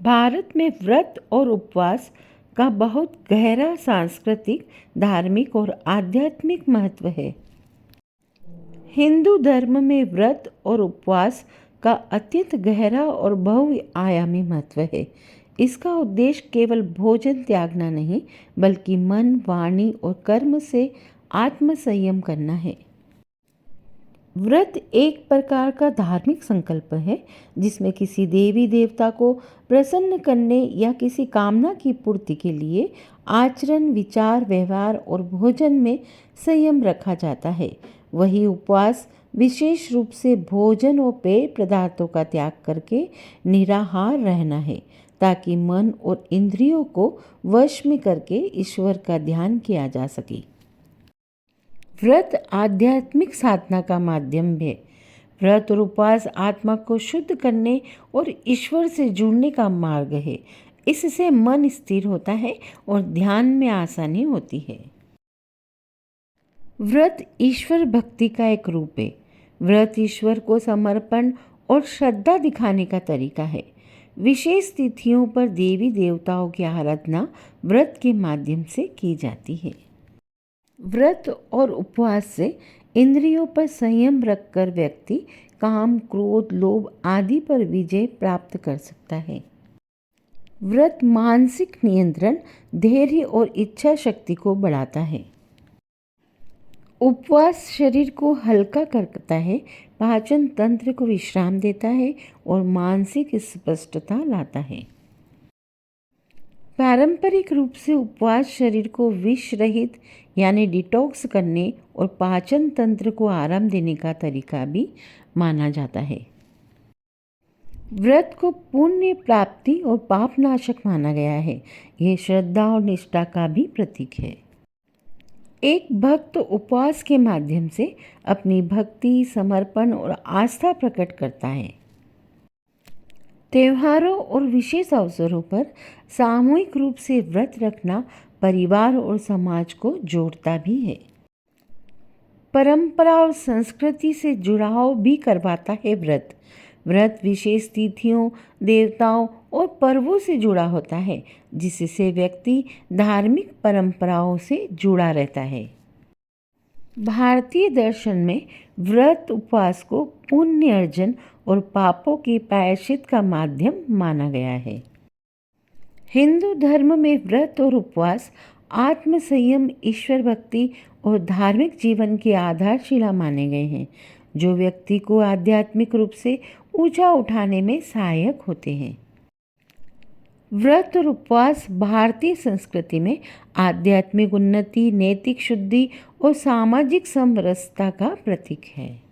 भारत में व्रत और उपवास का बहुत गहरा सांस्कृतिक, धार्मिक और आध्यात्मिक महत्व है। हिंदू धर्म में व्रत और उपवास का अत्यंत गहरा और बहुआयामी महत्व है। इसका उद्देश्य केवल भोजन त्यागना नहीं, बल्कि मन, वाणी और कर्म से आत्म संयम करना है। व्रत एक प्रकार का धार्मिक संकल्प है जिसमें किसी देवी देवता को प्रसन्न करने या किसी कामना की पूर्ति के लिए आचरण, विचार, व्यवहार और भोजन में संयम रखा जाता है। वही उपवास विशेष रूप से भोजन और पेय पदार्थों का त्याग करके निराहार रहना है, ताकि मन और इंद्रियों को वश में करके ईश्वर का ध्यान किया जा सके। व्रत आध्यात्मिक साधना का माध्यम है। व्रत और उपवास आत्मा को शुद्ध करने और ईश्वर से जुड़ने का मार्ग है। इससे मन स्थिर होता है और ध्यान में आसानी होती है। व्रत ईश्वर भक्ति का एक रूप है। व्रत ईश्वर को समर्पण और श्रद्धा दिखाने का तरीका है। विशेष तिथियों पर देवी देवताओं की आराधना व्रत के माध्यम से की जाती है। व्रत और उपवास से इंद्रियों पर संयम रखकर व्यक्ति काम, क्रोध, लोभ आदि पर विजय प्राप्त कर सकता है। व्रत मानसिक नियंत्रण, धैर्य और इच्छा शक्ति को बढ़ाता है। उपवास शरीर को हल्का करता है, पाचन तंत्र को विश्राम देता है और मानसिक स्पष्टता लाता है। पारंपरिक रूप से उपवास शरीर को विष रहित यानी डिटॉक्स करने और पाचन तंत्र को आराम देने का तरीका भी माना जाता है। व्रत को पुण्य प्राप्ति और पाप नाशक माना गया है। यह श्रद्धा और निष्ठा का भी प्रतीक है। एक भक्त उपवास के माध्यम से अपनी भक्ति, समर्पण और आस्था प्रकट करता है। त्योहारों और विशेष अवसरों पर सामूहिक रूप से व्रत रखना परिवार और समाज को जोड़ता भी है। परंपरा और संस्कृति से जुड़ाव भी करवाता है व्रत। व्रत विशेष तिथियों, देवताओं और पर्वों से जुड़ा होता है, जिससे व्यक्ति धार्मिक परंपराओं से जुड़ा रहता है। भारतीय दर्शन में व्रत उपवास को पुण्य अर्जन और पापों के प्रायश्चित का माध्यम माना गया है। हिंदू धर्म में व्रत और उपवास आत्म संयम, ईश्वर भक्ति और धार्मिक जीवन की आधारशिला माने गए हैं, जो व्यक्ति को आध्यात्मिक रूप से ऊंचा उठाने में सहायक होते हैं। व्रत और उपवास भारतीय संस्कृति में आध्यात्मिक उन्नति, नैतिक शुद्धि और सामाजिक समरसता का प्रतीक है।